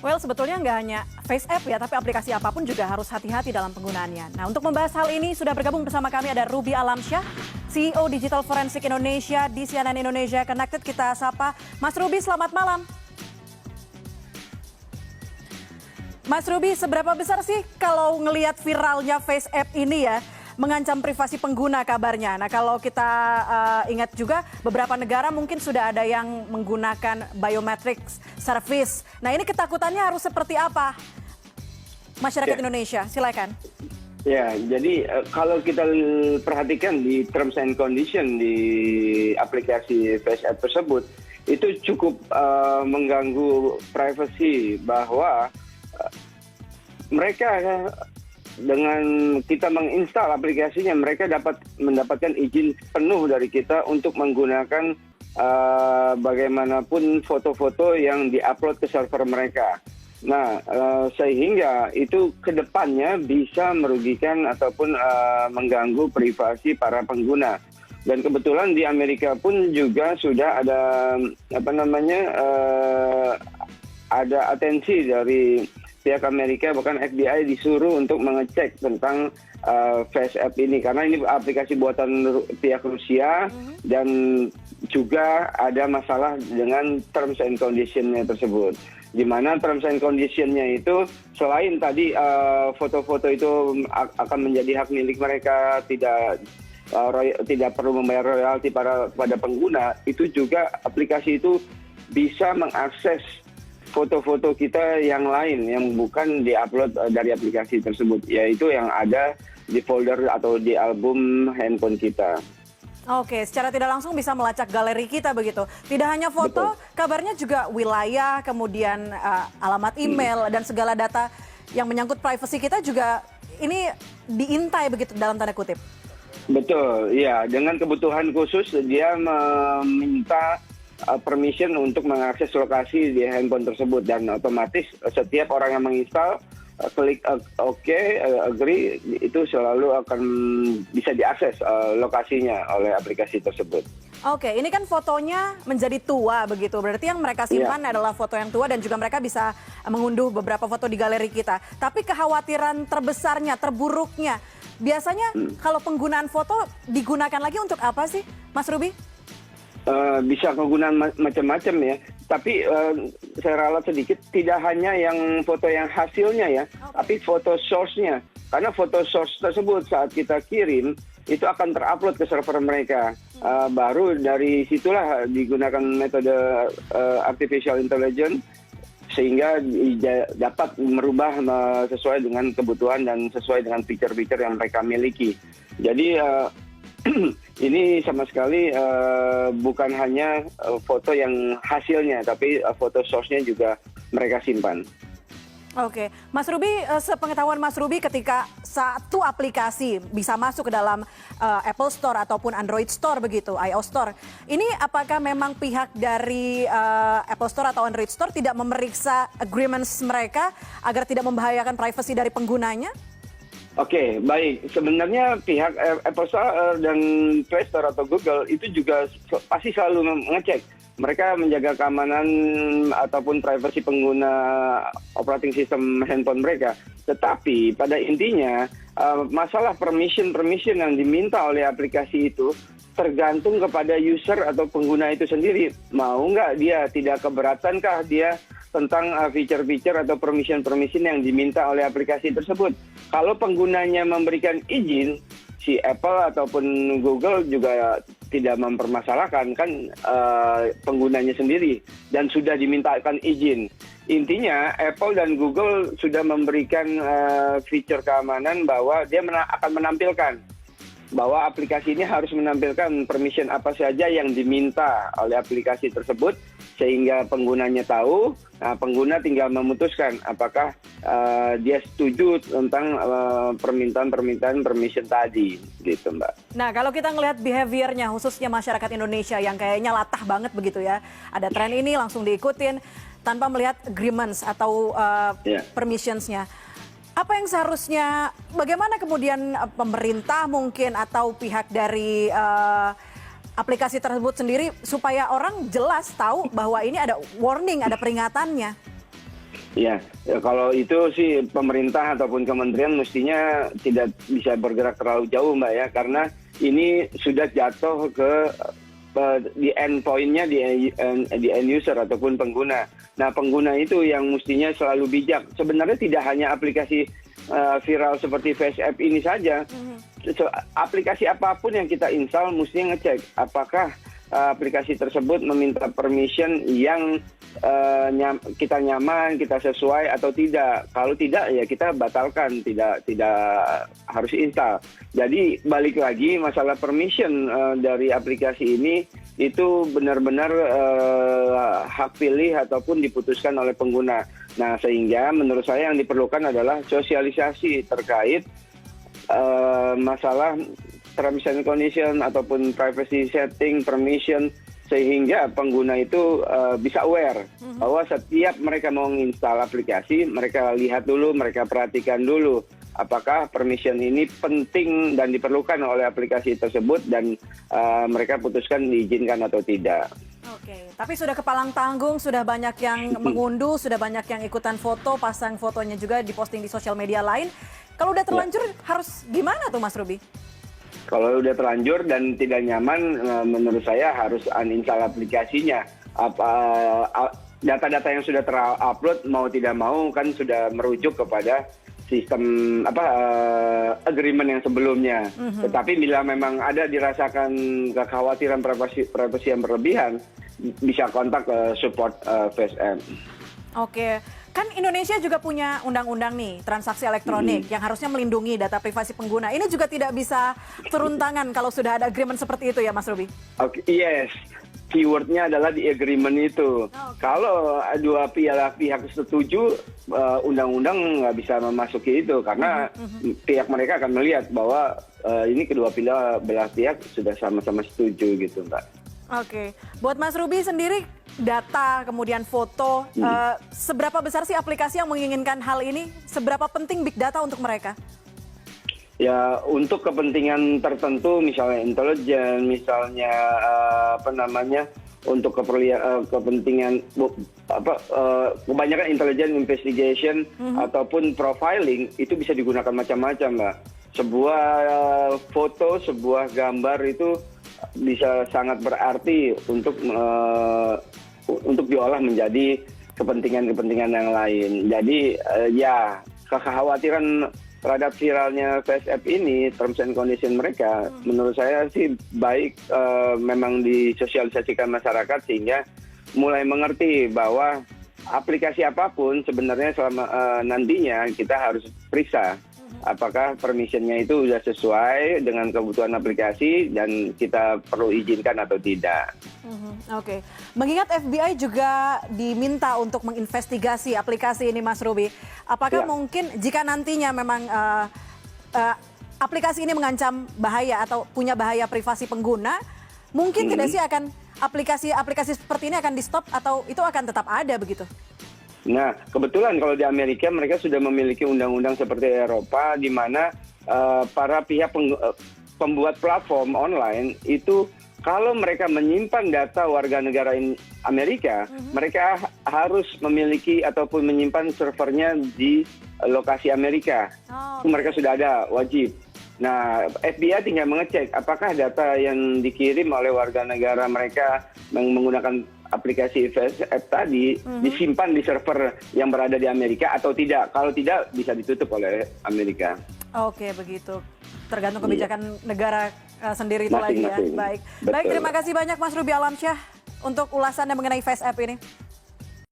Well, sebetulnya nggak hanya Face App ya, tapi aplikasi apapun juga harus hati-hati dalam penggunaannya. Nah, untuk membahas hal ini sudah bergabung bersama kami ada Ruby Alamsyah, CEO Digital Forensik Indonesia di CNN Indonesia Connected. Kita sapa Mas Ruby, selamat malam. Mas Ruby, seberapa besar sih kalau ngelihat viralnya Face App ini ya, mengancam privasi pengguna kabarnya. Nah, kalau kita ingat juga beberapa negara mungkin sudah ada yang menggunakan biometrics service. Nah, ini ketakutannya harus seperti apa? Masyarakat Indonesia, silakan. Ya, jadi kalau kita perhatikan di terms and condition di aplikasi Face App tersebut, itu cukup mengganggu privasi bahwa mereka dengan kita menginstal aplikasinya, mereka dapat mendapatkan izin penuh dari kita untuk menggunakan bagaimanapun foto-foto yang diupload ke server mereka. Nah, sehingga itu kedepannya bisa merugikan ataupun mengganggu privasi para pengguna. Dan kebetulan di Amerika pun juga sudah ada ada atensi dari pihak Amerika, bahkan FBI disuruh untuk mengecek tentang Face App ini karena ini aplikasi buatan pihak Rusia dan juga ada masalah dengan terms and condition-nya tersebut. Di mana terms and condition-nya itu selain tadi foto-foto itu akan menjadi hak milik mereka, tidak perlu membayar royalti pada pengguna, itu juga aplikasi itu bisa mengakses foto-foto kita yang lain yang bukan diupload dari aplikasi tersebut, yaitu yang ada di folder atau di album handphone kita. Oke, secara tidak langsung bisa melacak galeri kita begitu. Tidak hanya foto, kabarnya juga wilayah, kemudian alamat email dan segala data yang menyangkut privasi kita juga ini diintai begitu dalam tanda kutip. Betul, ya. Dengan kebutuhan khusus dia meminta permission untuk mengakses lokasi di handphone tersebut dan otomatis setiap orang yang menginstal klik agree itu selalu akan bisa diakses lokasinya oleh aplikasi tersebut. Oke, ini kan fotonya menjadi tua begitu. Berarti yang mereka simpan adalah foto yang tua dan juga mereka bisa mengunduh beberapa foto di galeri kita. Tapi kekhawatiran terbesarnya, terburuknya, biasanya kalau penggunaan foto digunakan lagi untuk apa sih, Mas Ruby? Bisa kegunaan macam-macam ya, tapi saya ralat sedikit, tidak hanya yang foto yang hasilnya ya, tapi foto source-nya. Karena foto source tersebut saat kita kirim, itu akan terupload ke server mereka. Baru dari situlah digunakan metode artificial intelligence, sehingga dapat merubah sesuai dengan kebutuhan dan sesuai dengan feature-feature yang mereka miliki. Jadi ini sama sekali bukan hanya foto yang hasilnya, tapi foto source-nya juga mereka simpan. Oke, Mas Ruby, sepengetahuan Mas Ruby ketika satu aplikasi bisa masuk ke dalam Apple Store ataupun Android Store begitu, iOS Store, ini apakah memang pihak dari Apple Store atau Android Store tidak memeriksa agreements mereka agar tidak membahayakan privasi dari penggunanya? Oke, baik. Sebenarnya pihak Apple Store dan Play Store atau Google itu juga pasti selalu mengecek. Mereka menjaga keamanan ataupun privasi pengguna operating system handphone mereka. Tetapi pada intinya masalah permission yang diminta oleh aplikasi itu tergantung kepada user atau pengguna itu sendiri. Mau nggak dia, tidak keberatankah dia tentang feature-feature atau permission yang diminta oleh aplikasi tersebut. Kalau penggunanya memberikan izin, si Apple ataupun Google juga tidak mempermasalahkan kan penggunanya sendiri dan sudah dimintakan izin. Intinya Apple dan Google sudah memberikan fitur keamanan bahwa dia akan menampilkan bahwa aplikasi ini harus menampilkan permission apa saja yang diminta oleh aplikasi tersebut sehingga penggunanya tahu. Nah, pengguna tinggal memutuskan apakah dia setuju tentang permintaan permission tadi, gitu Mbak. Nah, kalau kita ngelihat behaviornya khususnya masyarakat Indonesia yang kayaknya latah banget begitu ya, ada tren ini langsung diikutin tanpa melihat agreements atau permissionsnya. Apa yang seharusnya, bagaimana kemudian pemerintah mungkin atau pihak dari aplikasi tersebut sendiri supaya orang jelas tahu bahwa ini ada warning, ada peringatannya? Ya, kalau itu sih pemerintah ataupun kementerian mestinya tidak bisa bergerak terlalu jauh, Mbak ya, karena ini sudah jatuh ke di endpoint-nya di end user ataupun pengguna. Nah, pengguna itu yang mestinya selalu bijak. Sebenarnya tidak hanya aplikasi viral seperti FaceApp ini saja. Aplikasi apapun yang kita install mestinya ngecek apakah aplikasi tersebut meminta permission yang kita nyaman, kita sesuai atau tidak. Kalau tidak ya kita batalkan, tidak harus install. Jadi balik lagi masalah permission dari aplikasi ini itu benar-benar hak pilih ataupun diputuskan oleh pengguna. Nah, sehingga menurut saya yang diperlukan adalah sosialisasi terkait masalah terms and condition ataupun privacy setting, permission, sehingga pengguna itu bisa aware bahwa setiap mereka mau menginstal aplikasi, mereka lihat dulu, mereka perhatikan dulu apakah permission ini penting dan diperlukan oleh aplikasi tersebut dan mereka putuskan diizinkan atau tidak. Oke, tapi sudah kepalang tanggung, sudah banyak yang mengunduh, sudah banyak yang ikutan foto, pasang fotonya juga diposting di sosial media lain. Kalau udah terlanjur harus gimana tuh Mas Ruby? Kalau udah terlanjur dan tidak nyaman, menurut saya harus uninstall aplikasinya. Data-data yang sudah terupload mau tidak mau kan sudah merujuk kepada sistem agreement yang sebelumnya. Tetapi bila memang ada dirasakan kekhawatiran privasi yang berlebihan, bisa kontak ke support FaceApp. Oke. Kan Indonesia juga punya undang-undang nih, transaksi elektronik yang harusnya melindungi data privasi pengguna. Ini juga tidak bisa turun tangan kalau sudah ada agreement seperti itu ya Mas Ruby? Oke, yes. Keywordnya adalah di agreement itu. Kalau dua pihak setuju, undang-undang nggak bisa memasuki itu karena pihak mereka akan melihat bahwa ini kedua belah pihak sudah sama-sama setuju gitu, Mbak. Oke, buat Mas Ruby sendiri data kemudian foto, seberapa besar sih aplikasi yang menginginkan hal ini? Seberapa penting big data untuk mereka? Ya untuk kepentingan tertentu, misalnya intelijen, misalnya untuk kepentingan kebanyakan intelijen investigation ataupun profiling itu bisa digunakan macam-macam, Mbak. Sebuah foto, sebuah gambar itu bisa sangat berarti untuk diolah menjadi kepentingan-kepentingan yang lain. Jadi ya kekhawatiran terhadap viralnya FaceApp ini, terms and condition mereka, menurut saya sih baik memang disosialisasikan masyarakat sehingga mulai mengerti bahwa aplikasi apapun sebenarnya selama nantinya kita harus periksa apakah permissionnya itu sudah sesuai dengan kebutuhan aplikasi dan kita perlu izinkan atau tidak. Oke. Mengingat FBI juga diminta untuk menginvestigasi aplikasi ini Mas Ruby, apakah mungkin jika nantinya memang aplikasi ini mengancam bahaya atau punya bahaya privasi pengguna, mungkin tidak sih akan aplikasi seperti ini akan di-stop atau itu akan tetap ada begitu? Nah, kebetulan kalau di Amerika mereka sudah memiliki undang-undang seperti Eropa di mana para pihak pembuat platform online itu kalau mereka menyimpan data warga negara Amerika, mereka harus memiliki ataupun menyimpan servernya di lokasi Amerika. Mereka sudah ada, wajib. Nah, FBI tinggal mengecek apakah data yang dikirim oleh warga negara mereka menggunakan aplikasi FaceApp tadi disimpan di server yang berada di Amerika atau tidak. Kalau tidak, bisa ditutup oleh Amerika. Oke, begitu. Tergantung kebijakan negara sendiri itu lagi ya. Baik. Betul. Baik, terima kasih banyak Mas Ruby Alamsyah untuk ulasannya mengenai FaceApp ini.